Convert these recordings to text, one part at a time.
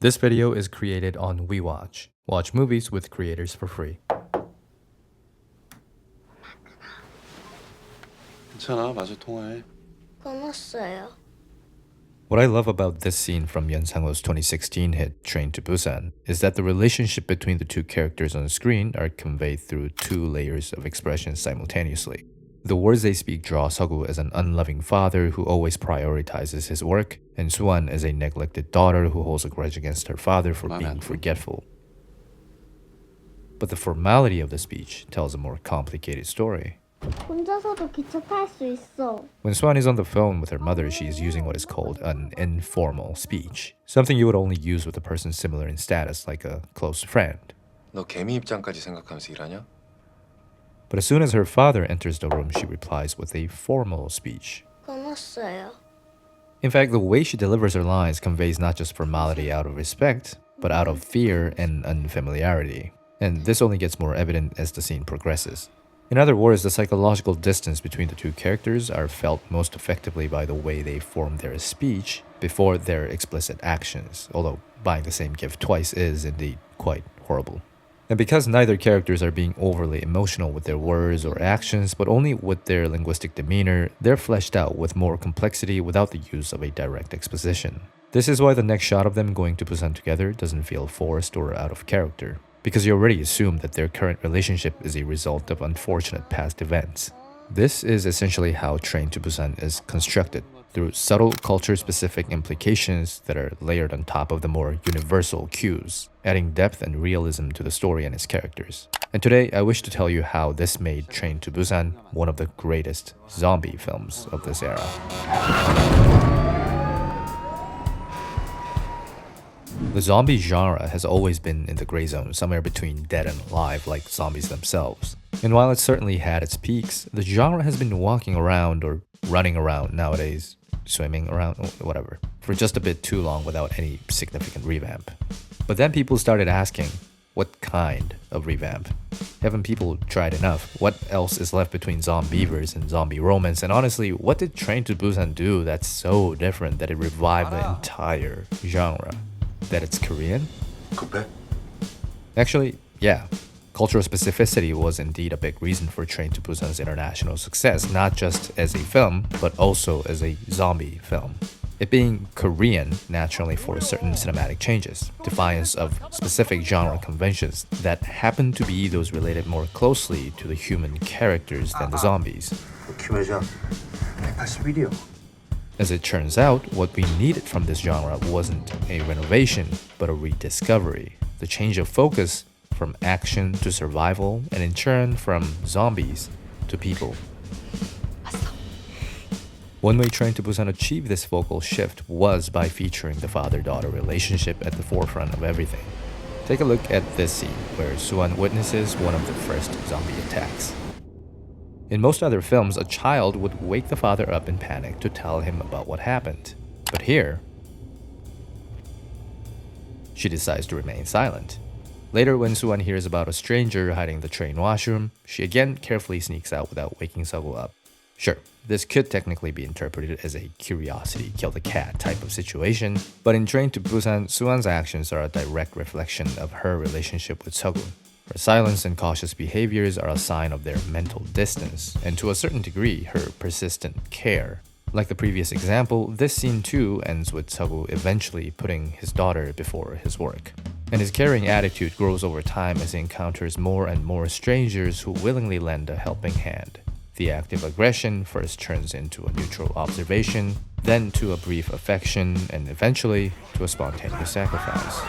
This video is created on WeWatch. Watch movies with creators for free. 괜찮아, 마저 통화해. 끊었어요. What I love about this scene from Yun Sang-ho's 2016 hit Train to Busan is that the relationship between the two characters on screen are conveyed through two layers of expression simultaneously. The words they speak draw Seok-woo as an unloving father who always prioritizes his work, and Soo-won as a neglected daughter who holds a grudge against her father for being forgetful. But the formality of the speech tells a more complicated story. 혼자서도 기차 탈 수 있어. When Soo-won is on the phone with her mother, she is using what is called an informal speech, something you would only use with a person similar in status, like a close friend. 너 개미 입장까지 생각하면서 일하냐? But as soon as her father enters the room, she replies with a formal speech. 끊었어요. In fact, the way she delivers her lines conveys not just formality out of respect, but out of fear and unfamiliarity. And this only gets more evident as the scene progresses. In other words, the psychological distance between the two characters are felt most effectively by the way they form their speech before their explicit actions, although buying the same gift twice is indeed quite horrible. And because neither characters are being overly emotional with their words or actions, but only with their linguistic demeanor, they're fleshed out with more complexity without the use of a direct exposition. This is why the next shot of them going to Busan together doesn't feel forced or out of character, because you already assume that their current relationship is a result of unfortunate past events. This is essentially how Train to Busan is constructed, through subtle culture-specific implications that are layered on top of the more universal cues, adding depth and realism to the story and its characters. And today, I wish to tell you how this made Train to Busan one of the greatest zombie films of this era. The zombie genre has always been in the gray zone, somewhere between dead and alive, like zombies themselves. And while it certainly had its peaks, the genre has been walking around or running around nowadays, swimming around, whatever, for just a bit too long without any significant revamp. But then people started asking, what kind of revamp? Haven't people tried enough? What else is left between Zombievers and zombie romance? And honestly, what did Train to Busan do that's so different that it revived the entire genre? That it's Korean? 급해? Actually, yeah. Cultural specificity was indeed a big reason for Train to Busan's international success, not just as a film, but also as a zombie film. It being Korean naturally forced certain cinematic changes, defiance of specific genre conventions that happen to be those related more closely to the human characters than the zombies. 김혜자 181이요. As it turns out, what we needed from this genre wasn't a renovation, but a rediscovery. The change of focus from action to survival, and in turn from zombies to people. One way Train to Busan achieved this focal shift was by featuring the father-daughter relationship at the forefront of everything. Take a look at this scene where Soo-won witnesses one of the first zombie attacks. In most other films, a child would wake the father up in panic to tell him about what happened. But here, she decides to remain silent. Later, when Soo-won hears about a stranger hiding in the train washroom, she again carefully sneaks out without waking Seok-woo up. Sure, this could technically be interpreted as a curiosity kill the cat type of situation, but in Train to Busan, Soo-won's actions are a direct reflection of her relationship with Seok-woo. Her silence and cautious behaviors are a sign of their mental distance, and to a certain degree, her persistent care. Like the previous example, this scene too ends with Seok-woo eventually putting his daughter before his work. And his caring attitude grows over time as he encounters more and more strangers who willingly lend a helping hand. The active aggression first turns into a neutral observation, then to a brief affection, and eventually to a spontaneous sacrifice.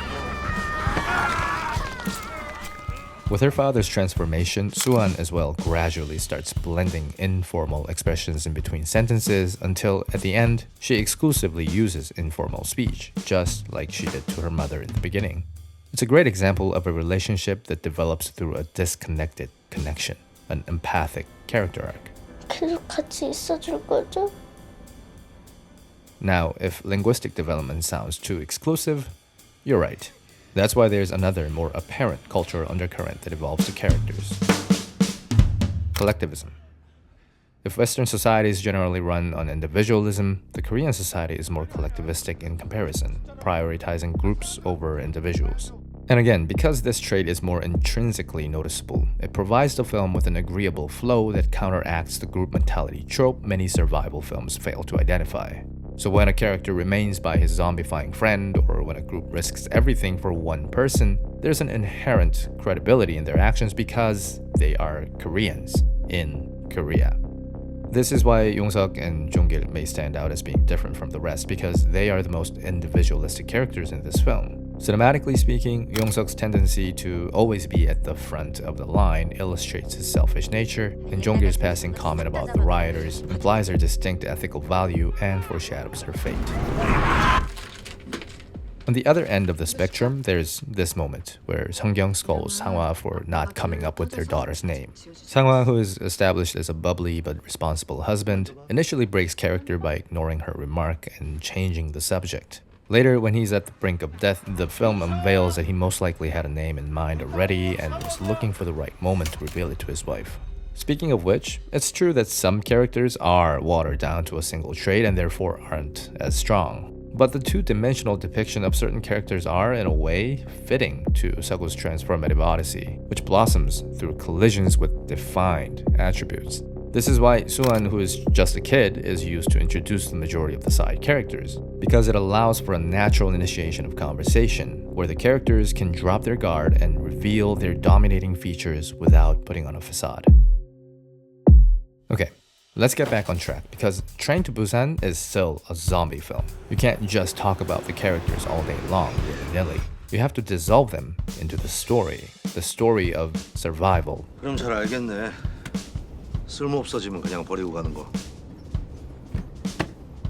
With her father's transformation, Soo-won as well gradually starts blending informal expressions in between sentences until, at the end, she exclusively uses informal speech, just like she did to her mother in the beginning. It's a great example of a relationship that develops through a disconnected connection, an empathic character arc. 계속 같이 있어줄 거죠? Now, if linguistic development sounds too exclusive, you're right. That's why there's another more apparent cultural undercurrent that evolves the characters. Collectivism. If Western societies generally run on individualism, the Korean society is more collectivistic in comparison, prioritizing groups over individuals. And again, because this trait is more intrinsically noticeable, it provides the film with an agreeable flow that counteracts the group mentality trope many survival films fail to identify. So when a character remains by his zombifying friend, or when a group risks everything for one person, there's an inherent credibility in their actions because they are Koreans in Korea. This is why Young-suk and Jung-gil may stand out as being different from the rest, because they are the most individualistic characters in this film. Cinematically speaking, Young-suk's tendency to always be at the front of the line illustrates his selfish nature, and Jung-gil's passing comment about the rioters implies her distinct ethical value and foreshadows her fate. On the other end of the spectrum, there's this moment where Sung-kyung scolds Sang-hwa for not coming up with their daughter's name. Sang-hwa, who is established as a bubbly but responsible husband, initially breaks character by ignoring her remark and changing the subject. Later, when he's at the brink of death, the film unveils that he most likely had a name in mind already and was looking for the right moment to reveal it to his wife. Speaking of which, it's true that some characters are watered down to a single trait and therefore aren't as strong. But the two-dimensional depiction of certain characters are, in a way, fitting to Sago's transformative odyssey, which blossoms through collisions with defined attributes. This is why Suan, who is just a kid, is used to introduce the majority of the side characters, because it allows for a natural initiation of conversation, where the characters can drop their guard and reveal their dominating features without putting on a facade. Okay. Let's get back on track, because Train to Busan is still a zombie film. You can't just talk about the characters all day long, willy-nilly. You have to dissolve them into the story of survival. 그럼 잘 알겠네. 쓸모없어지면 그냥 버리고 가는 거.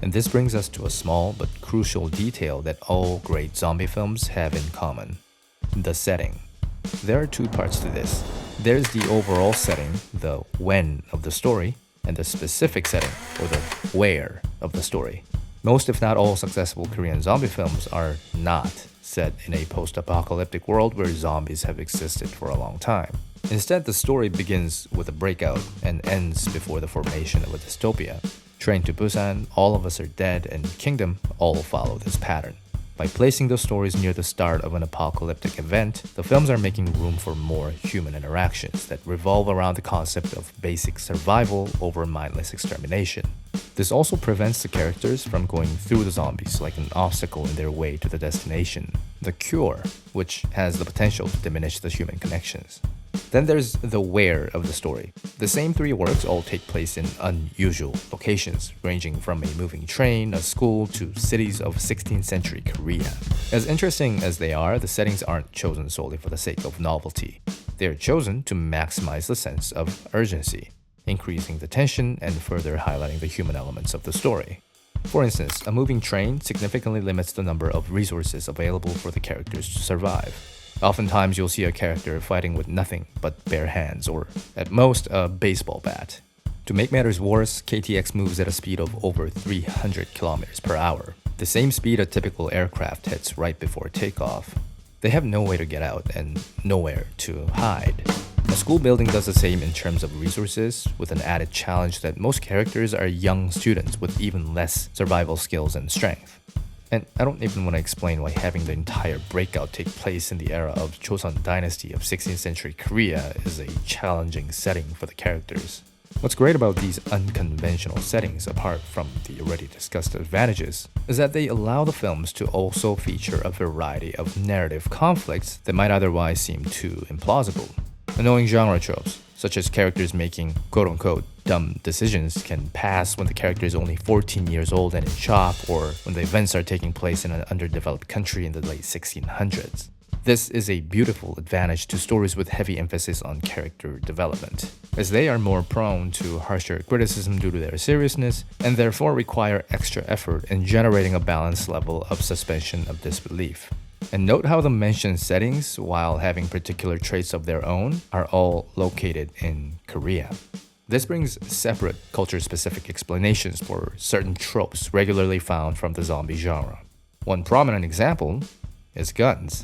And this brings us to a small but crucial detail that all great zombie films have in common: the setting. There are two parts to this. There's the overall setting, the when of the story, and the specific setting, or the where of the story. Most, if not all, successful Korean zombie films are not set in a post-apocalyptic world where zombies have existed for a long time. Instead, the story begins with a breakout and ends before the formation of a dystopia. Train to Busan, All of Us Are Dead, and Kingdom all follow this pattern. By placing those stories near the start of an apocalyptic event, the films are making room for more human interactions that revolve around the concept of basic survival over mindless extermination. This also prevents the characters from going through the zombies like an obstacle in their way to the destination, the cure, which has the potential to diminish the human connections. Then there's the where of the story. The same three works all take place in unusual locations, ranging from a moving train, a school, to cities of 16th century Korea. As interesting as they are, the settings aren't chosen solely for the sake of novelty. They are chosen to maximize the sense of urgency, increasing the tension and further highlighting the human elements of the story. For instance, a moving train significantly limits the number of resources available for the characters to survive. Oftentimes, you'll see a character fighting with nothing but bare hands, or at most, a baseball bat. To make matters worse, KTX moves at a speed of over 300 kilometers per hour, the same speed a typical aircraft hits right before takeoff. They have no way to get out and nowhere to hide. A school building does the same in terms of resources, with an added challenge that most characters are young students with even less survival skills and strength. And I don't even want to explain why having the entire breakout take place in the era of Joseon dynasty of 16th century Korea is a challenging setting for the characters. What's great about these unconventional settings, apart from the already discussed advantages, is that they allow the films to also feature a variety of narrative conflicts that might otherwise seem too implausible. Annoying genre tropes, such as characters making quote-unquote dumb decisions, can pass when the character is only 14 years old and in shock, or when the events are taking place in an underdeveloped country in the late 1600s. This is a beautiful advantage to stories with heavy emphasis on character development, as they are more prone to harsher criticism due to their seriousness, and therefore require extra effort in generating a balanced level of suspension of disbelief. And note how the mentioned settings, while having particular traits of their own, are all located in Korea. This brings separate culture-specific explanations for certain tropes regularly found from the zombie genre. One prominent example is guns.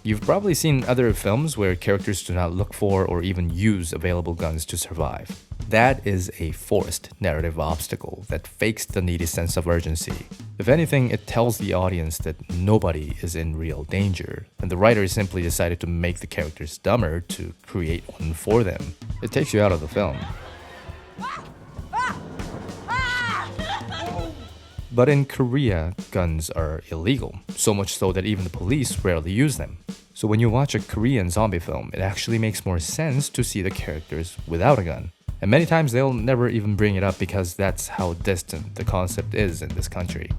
You've probably seen other films where characters do not look for or even use available guns to survive. That is a forced narrative obstacle that fakes the needy sense of urgency. If anything, it tells the audience that nobody is in real danger, and the writer simply decided to make the characters dumber to create one for them. It takes you out of the film. But in Korea, guns are illegal, so much so that even the police rarely use them. So when you watch a Korean zombie film, it actually makes more sense to see the characters without a gun. And many times they'll never even bring it up because that's how distant the concept is in this country.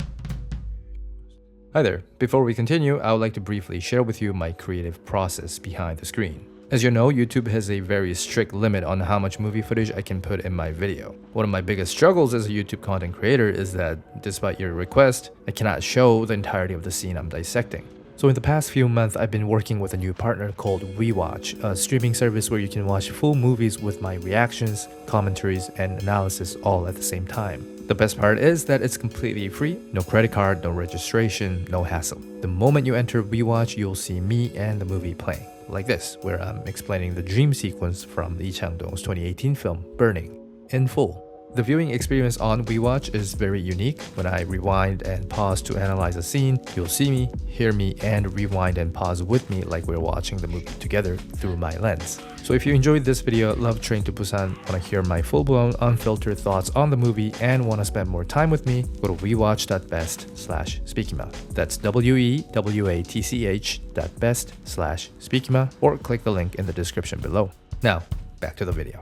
Hi there, before we continue, I would like to briefly share with you my creative process behind the screen. As you know, YouTube has a very strict limit on how much movie footage I can put in my video. One of my biggest struggles as a YouTube content creator is that, despite your request, I cannot show the entirety of the scene I'm dissecting. So in the past few months, I've been working with a new partner called WeWatch, a streaming service where you can watch full movies with my reactions, commentaries, and analysis all at the same time. The best part is that it's completely free, no credit card, no registration, no hassle. The moment you enter WeWatch, you'll see me and the movie playing. Like this, where I'm explaining the dream sequence from Lee Chang-dong's 2018 film, Burning, in full. The viewing experience on WeWatch is very unique. When I rewind and pause to analyze a scene, you'll see me, hear me, and rewind and pause with me like we're watching the movie together through my lens. So if you enjoyed this video, love Train to Busan, want to hear my full-blown, unfiltered thoughts on the movie, and want to spend more time with me, go to wewatch.best/Spikima. That's wewatch.best/Spikima, or click the link in the description below. Now, back to the video.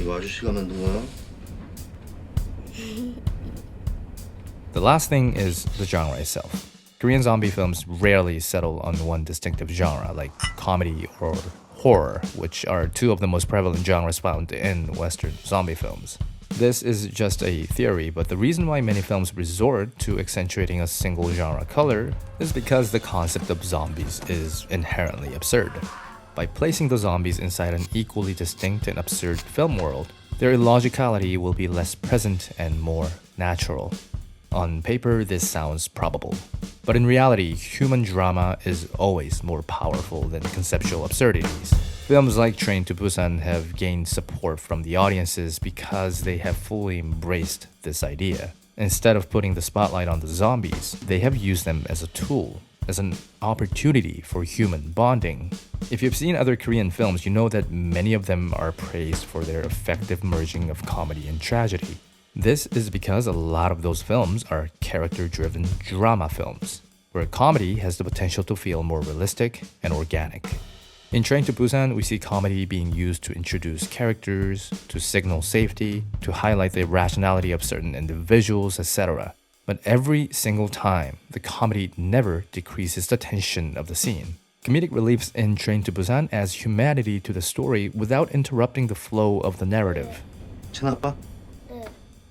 이거 아저씨가 만든 거야? The last thing is the genre itself. Korean zombie films rarely settle on one distinctive genre like comedy or horror, which are two of the most prevalent genres found in Western zombie films. This is just a theory, but the reason why many films resort to accentuating a single genre color is because the concept of zombies is inherently absurd. By placing the zombies inside an equally distinct and absurd film world, their illogicality will be less present and more natural. On paper, this sounds probable. But in reality, human drama is always more powerful than conceptual absurdities. Films like Train to Busan have gained support from the audiences because they have fully embraced this idea. Instead of putting the spotlight on the zombies, they have used them as a tool, as an opportunity for human bonding. If you've seen other Korean films, you know that many of them are praised for their effective merging of comedy and tragedy. This is because a lot of those films are character-driven drama films, where comedy has the potential to feel more realistic and organic. In Train to Busan, we see comedy being used to introduce characters, to signal safety, to highlight the irrationality of certain individuals, etc. But every single time, the comedy never decreases the tension of the scene. Comedic reliefs in Train to Busan adds humanity to the story without interrupting the flow of the narrative. 친아빠?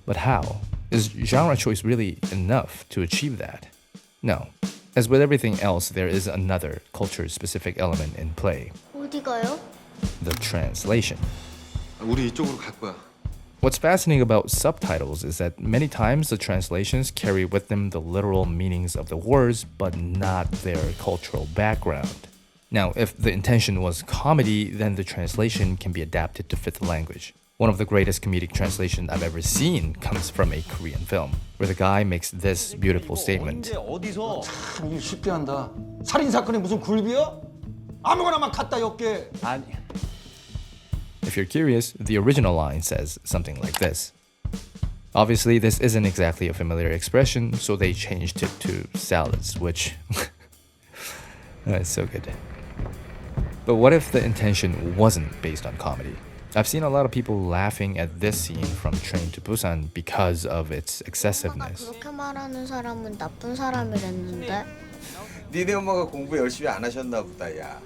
But how? Is genre choice really enough to achieve that? No. As with everything else, there is another culture-specific element in play. 어디 가요? The translation. 우리 이쪽으로 갈 거야. What's fascinating about subtitles is that many times the translations carry with them the literal meanings of the words, but not their cultural background. Now, if the intention was comedy, then the translation can be adapted to fit the language. One of the greatest comedic translations I've ever seen comes from a Korean film, where the guy makes this beautiful statement. 어디서 참 일 쉽게 한다. 살인 사건이 무슨 굴비야? 아무거나 막 갖다 엮게. 아니. If you're curious, the original line says something like this. Obviously, this isn't exactly a familiar expression, so they changed it to salads, which it's so good. But what if the intention wasn't based on comedy? I've seen a lot of people laughing at this scene from Train to Busan because of its excessiveness. 그렇게 말하는 사람은 나쁜 사람이랬는데. 니네 엄마가 공부 열심히 안 하셨나 보다 야.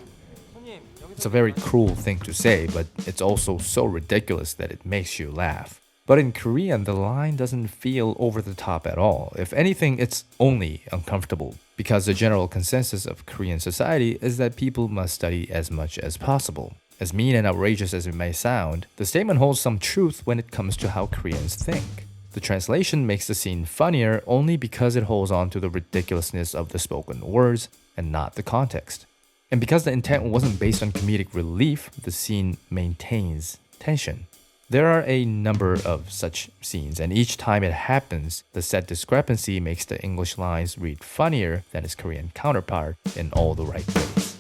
It's a very cruel thing to say, but it's also so ridiculous that it makes you laugh. But in Korean, the line doesn't feel over the top at all. If anything, it's only uncomfortable, because the general consensus of Korean society is that people must study as much as possible. As mean and outrageous as it may sound, the statement holds some truth when it comes to how Koreans think. The translation makes the scene funnier only because it holds on to the ridiculousness of the spoken words and not the context. And because the intent wasn't based on comedic relief, the scene maintains tension. There are a number of such scenes, and each time it happens, the set discrepancy makes the English lines read funnier than its Korean counterpart in all the right ways.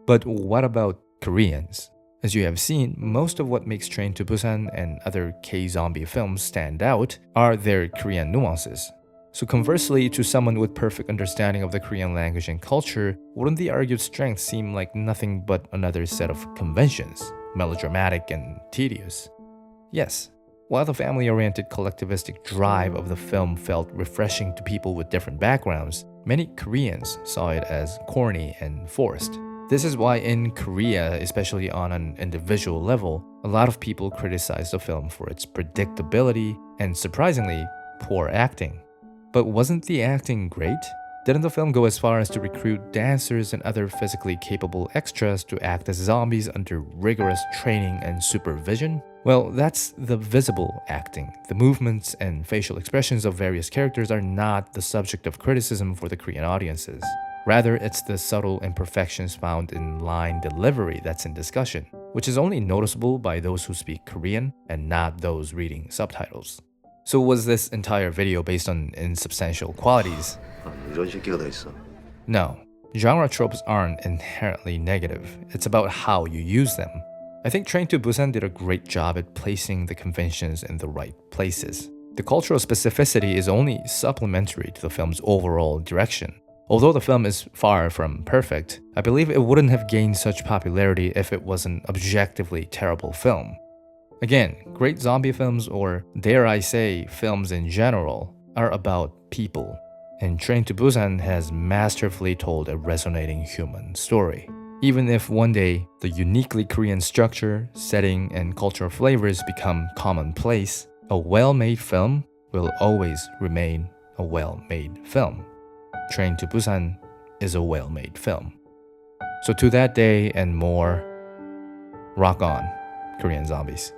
But what about Koreans? As you have seen, most of what makes Train to Busan and other K-zombie films stand out are their Korean nuances. So conversely, to someone with perfect understanding of the Korean language and culture, wouldn't the argued strengths seem like nothing but another set of conventions, melodramatic and tedious? Yes, while the family-oriented collectivistic drive of the film felt refreshing to people with different backgrounds, many Koreans saw it as corny and forced. This is why in Korea, especially on an individual level, a lot of people criticize the film for its predictability and, surprisingly, poor acting. But wasn't the acting great? Didn't the film go as far as to recruit dancers and other physically capable extras to act as zombies under rigorous training and supervision? Well, that's the visible acting. The movements and facial expressions of various characters are not the subject of criticism for the Korean audiences. Rather, it's the subtle imperfections found in line delivery that's in discussion, which is only noticeable by those who speak Korean and not those reading subtitles. So was this entire video based on insubstantial qualities? 이런 새끼가 다 있어. No. Genre tropes aren't inherently negative. It's about how you use them. I think Train to Busan did a great job at placing the conventions in the right places. The cultural specificity is only supplementary to the film's overall direction. Although the film is far from perfect, I believe it wouldn't have gained such popularity if it was an objectively terrible film. Again, great zombie films, or dare I say, films in general, are about people. And Train to Busan has masterfully told a resonating human story. Even if one day the uniquely Korean structure, setting, and cultural flavors become commonplace, a well-made film will always remain a well-made film. Train to Busan is a well-made film. So to that day and more, rock on, Korean zombies.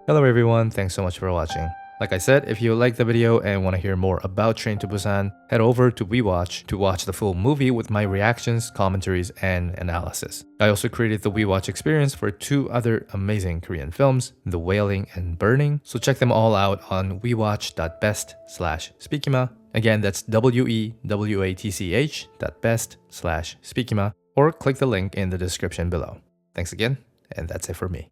Hello everyone, thanks so much for watching. Like I said, if you liked the video and want to hear more about Train to Busan, head over to WeWatch to watch the full movie with my reactions, commentaries, and analysis. I also created the WeWatch experience for 2 other amazing Korean films, The Wailing and Burning, so check them all out on wewatch.best/Spikima. Again, that's wewatch.best/Spikima, or click the link in the description below. Thanks again, and that's it for me.